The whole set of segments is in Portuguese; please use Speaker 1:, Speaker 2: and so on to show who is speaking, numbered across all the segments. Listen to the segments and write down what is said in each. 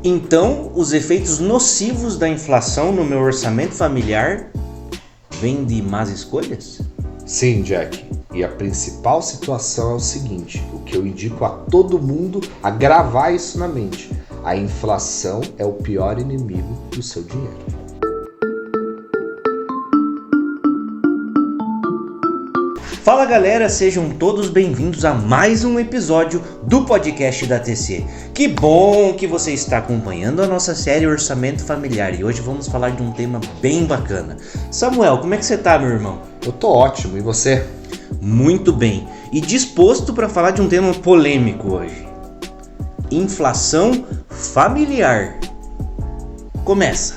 Speaker 1: Então, os efeitos nocivos da inflação no meu orçamento familiar vêm de más escolhas?
Speaker 2: Sim, Jack. E a principal situação é o seguinte, o que eu indico a todo mundo a gravar isso na mente. A inflação é o pior inimigo do seu dinheiro.
Speaker 1: Fala galera, sejam todos bem-vindos a mais um episódio do podcast da TC. Que bom que você está acompanhando a nossa série Orçamento Familiar e hoje vamos falar de um tema bem bacana. Samuel, como é que você tá, meu irmão?
Speaker 2: Eu tô ótimo, e você?
Speaker 1: Muito bem, e disposto para falar de um tema polêmico hoje. Inflação familiar. Começa.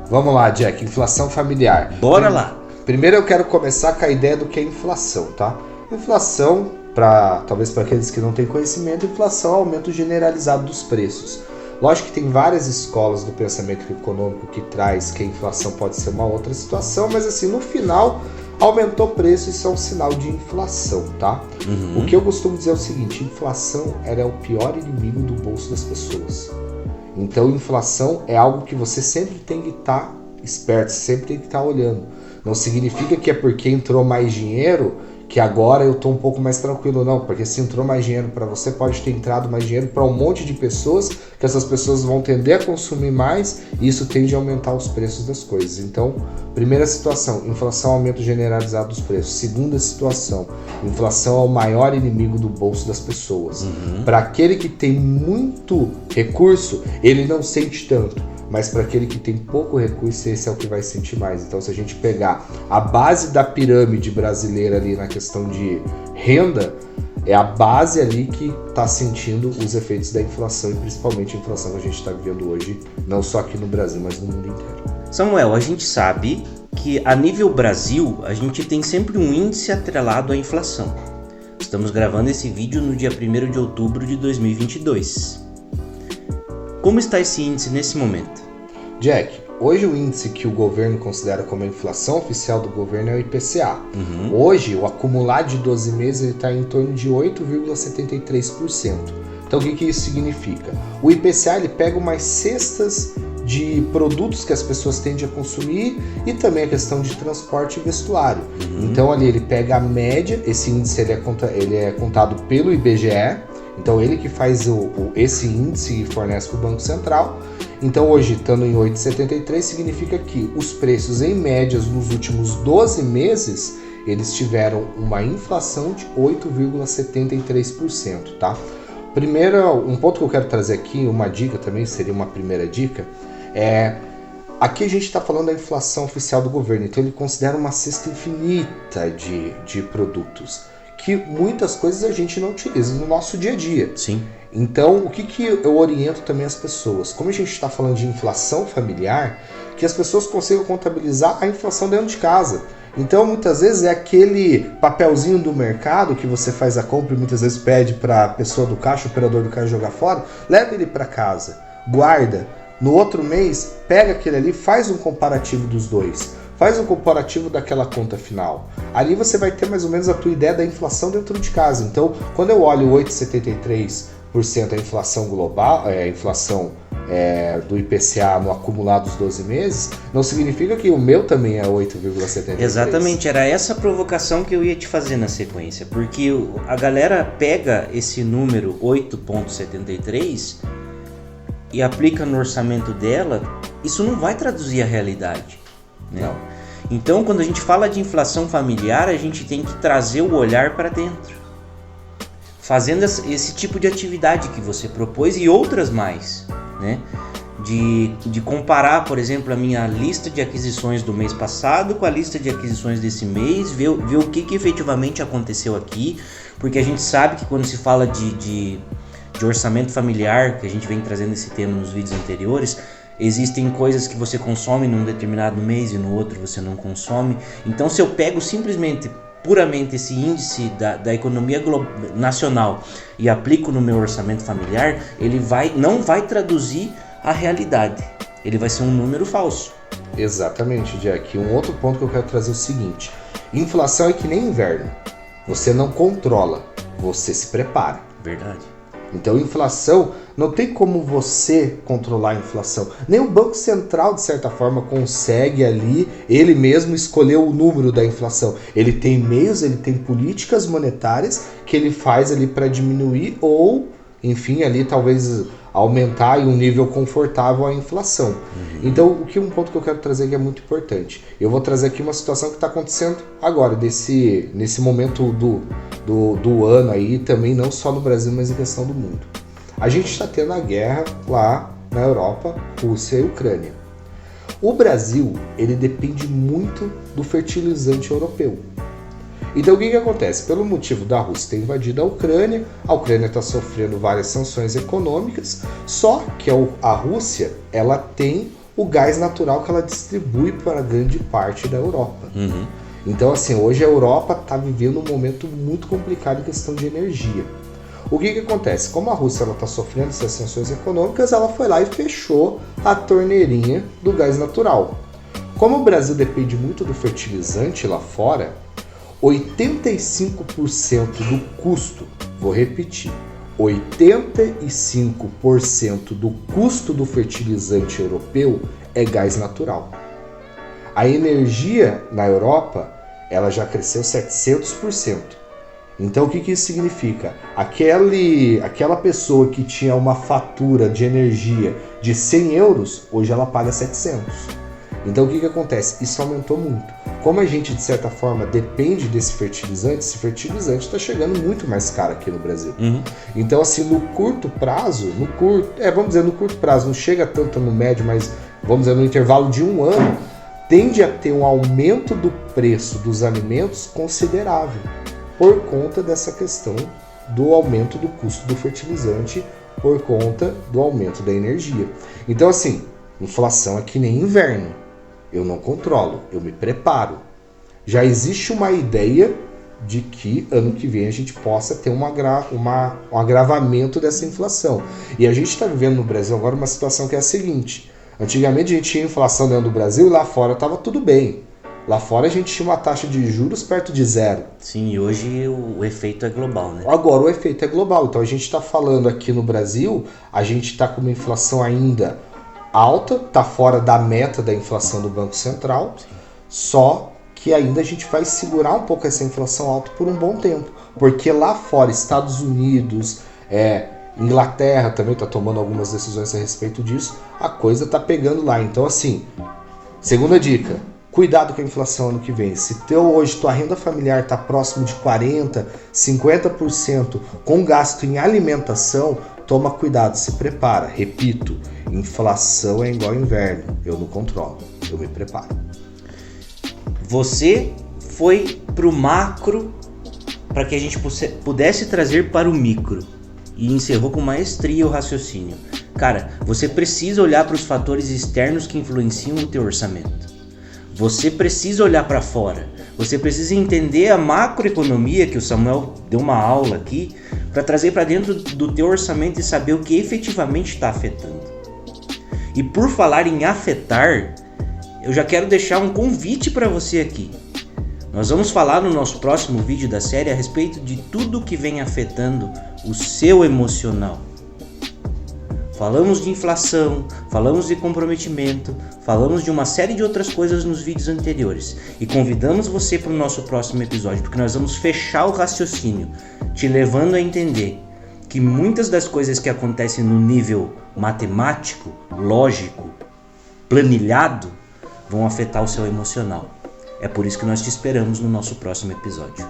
Speaker 2: Vamos lá, Jack, inflação familiar.
Speaker 1: Bora lá.
Speaker 2: Primeiro eu quero começar com a ideia do que é inflação, tá? Inflação, talvez para aqueles que não têm conhecimento, inflação é o aumento generalizado dos preços. Lógico que tem várias escolas do pensamento econômico que traz que a inflação pode ser uma outra situação, mas assim, no final, aumentou o preço, isso é um sinal de inflação, tá? O que eu costumo dizer é o seguinte, inflação é o pior inimigo do bolso das pessoas. Então, inflação é algo que você sempre tem que estar esperto, sempre tem que estar olhando. Não significa que é porque entrou mais dinheiro que agora eu estou um pouco mais tranquilo, não. Porque se entrou mais dinheiro para você, pode ter entrado mais dinheiro para um monte de pessoas, que essas pessoas vão tender a consumir mais e isso tende a aumentar os preços das coisas. Então, primeira situação, inflação, aumento generalizado dos preços. Segunda situação, inflação é o maior inimigo do bolso das pessoas. Para aquele que tem muito recurso, ele não sente tanto. Mas para aquele que tem pouco recurso, esse é o que vai sentir mais. Então, se a gente pegar a base da pirâmide brasileira ali na questão de renda, é a base ali que está sentindo os efeitos da inflação e principalmente a inflação que a gente está vivendo hoje, não só aqui no Brasil, mas no mundo inteiro.
Speaker 1: Samuel, a gente sabe que a nível Brasil, a gente tem sempre um índice atrelado à inflação. Estamos gravando esse vídeo no dia 1º de outubro de 2022. Como está esse índice nesse momento?
Speaker 2: Jack, hoje o índice que o governo considera como a inflação oficial do governo é o IPCA. Hoje, o acumulado de 12 meses está em torno de 8,73%. Então, o que isso significa? O IPCA ele pega umas cestas de produtos que as pessoas tendem a consumir e também a questão de transporte e vestuário. Então, ali ele pega a média, esse índice ele é contado pelo IBGE, então ele que faz esse índice e fornece para o Banco Central. Então hoje, estando em 8,73, significa que os preços em médias nos últimos 12 meses, eles tiveram uma inflação de 8,73%, tá? Primeiro, um ponto que eu quero trazer aqui, uma dica também, seria uma primeira dica, aqui a gente está falando da inflação oficial do governo, então ele considera uma cesta infinita de produtos, que muitas coisas a gente não utiliza no nosso dia a dia.
Speaker 1: Sim.
Speaker 2: Então, o que eu oriento também as pessoas? Como a gente está falando de inflação familiar, que as pessoas consigam contabilizar a inflação dentro de casa. Então, muitas vezes é aquele papelzinho do mercado que você faz a compra e muitas vezes pede para a pessoa do caixa, o operador do caixa jogar fora, leva ele para casa, guarda. No outro mês, pega aquele ali, faz um comparativo dos dois. Faz um comparativo daquela conta final. Ali você vai ter mais ou menos a tua ideia da inflação dentro de casa. Então, quando eu olho 8,73% a inflação global, a inflação do IPCA no acumulado dos 12 meses, não significa que o meu também é 8,73%.
Speaker 1: Exatamente, era essa provocação que eu ia te fazer na sequência, porque a galera pega esse número 8,73 e aplica no orçamento dela, isso não vai traduzir a realidade. Né?
Speaker 2: Não.
Speaker 1: Então, quando a gente fala de inflação familiar, a gente tem que trazer o olhar para dentro, fazendo esse tipo de atividade que você propôs e outras mais, né? De comparar, por exemplo, a minha lista de aquisições do mês passado com a lista de aquisições desse mês, ver o que efetivamente aconteceu aqui, porque a gente sabe que quando se fala de orçamento familiar, que a gente vem trazendo esse tema nos vídeos anteriores, existem coisas que você consome num determinado mês e no outro você não consome. Então, se eu pego simplesmente, puramente esse índice da economia nacional e aplico no meu orçamento familiar, ele não vai traduzir a realidade. Ele vai ser um número falso.
Speaker 2: Exatamente, Jack. Um outro ponto que eu quero trazer é o seguinte. Inflação é que nem inverno. Você não controla, você se prepara.
Speaker 1: Verdade.
Speaker 2: Então, inflação, não tem como você controlar a inflação. Nem o Banco Central, de certa forma, consegue ali, ele mesmo escolher o número da inflação. Ele tem meios, ele tem políticas monetárias que ele faz ali para diminuir ou, enfim, ali talvez aumentar em um nível confortável a inflação. Então, um ponto que eu quero trazer aqui é muito importante. Eu vou trazer aqui uma situação que está acontecendo agora, nesse momento do ano aí, também não só no Brasil, mas em questão do mundo. A gente está tendo a guerra lá na Europa, Rússia e Ucrânia. O Brasil, ele depende muito do fertilizante europeu. Então o que acontece? Pelo motivo da Rússia ter invadido a Ucrânia está sofrendo várias sanções econômicas, só que a Rússia, ela tem o gás natural que ela distribui para grande parte da Europa. Então assim, hoje a Europa está vivendo um momento muito complicado em questão de energia. O que acontece? Como a Rússia está sofrendo essas sanções econômicas, ela foi lá e fechou a torneirinha do gás natural. Como o Brasil depende muito do fertilizante lá fora, 85% do custo, vou repetir, 85% do custo do fertilizante europeu é gás natural. A energia na Europa, ela já cresceu 700%. Então o que isso significa? Aquela pessoa que tinha uma fatura de energia de 100 euros, hoje ela paga 700. Então o que acontece? Isso aumentou muito. Como a gente, de certa forma, depende desse fertilizante, esse fertilizante está chegando muito mais caro aqui no Brasil. Então, assim, no curto prazo, vamos dizer no curto prazo, não chega tanto no médio, mas vamos dizer no intervalo de um ano, tende a ter um aumento do preço dos alimentos considerável, por conta dessa questão do aumento do custo do fertilizante, por conta do aumento da energia. Então, assim, inflação é que nem inverno. Eu não controlo, eu me preparo. Já existe uma ideia de que ano que vem a gente possa ter um agravamento dessa inflação. E a gente está vivendo no Brasil agora uma situação que é a seguinte. Antigamente a gente tinha inflação dentro do Brasil e lá fora estava tudo bem. Lá fora a gente tinha uma taxa de juros perto de zero.
Speaker 1: Sim, e hoje o efeito é global, né?
Speaker 2: Agora o efeito é global. Então a gente está falando aqui no Brasil, a gente está com uma inflação ainda alta, está fora da meta da inflação do Banco Central, só que ainda a gente vai segurar um pouco essa inflação alta por um bom tempo, porque lá fora, Estados Unidos, Inglaterra também está tomando algumas decisões a respeito disso, a coisa está pegando lá. Então assim, segunda dica, cuidado com a inflação ano que vem. Se hoje tua renda familiar está próximo de 40%, 50% com gasto em alimentação, toma cuidado, se prepara. Repito, inflação é igual inverno. Eu não controlo, eu me preparo.
Speaker 1: Você foi pro macro para que a gente pudesse trazer para o micro e encerrou com maestria o raciocínio. Cara, você precisa olhar para os fatores externos que influenciam o teu orçamento. Você precisa olhar para fora. Você precisa entender a macroeconomia, que o Samuel deu uma aula aqui, para trazer para dentro do teu orçamento e saber o que efetivamente está afetando. E por falar em afetar, eu já quero deixar um convite para você aqui. Nós vamos falar no nosso próximo vídeo da série a respeito de tudo que vem afetando o seu emocional. Falamos de inflação, falamos de comprometimento, falamos de uma série de outras coisas nos vídeos anteriores. E convidamos você para o nosso próximo episódio, porque nós vamos fechar o raciocínio, te levando a entender que muitas das coisas que acontecem no nível matemático, lógico, planilhado, vão afetar o seu emocional. É por isso que nós te esperamos no nosso próximo episódio.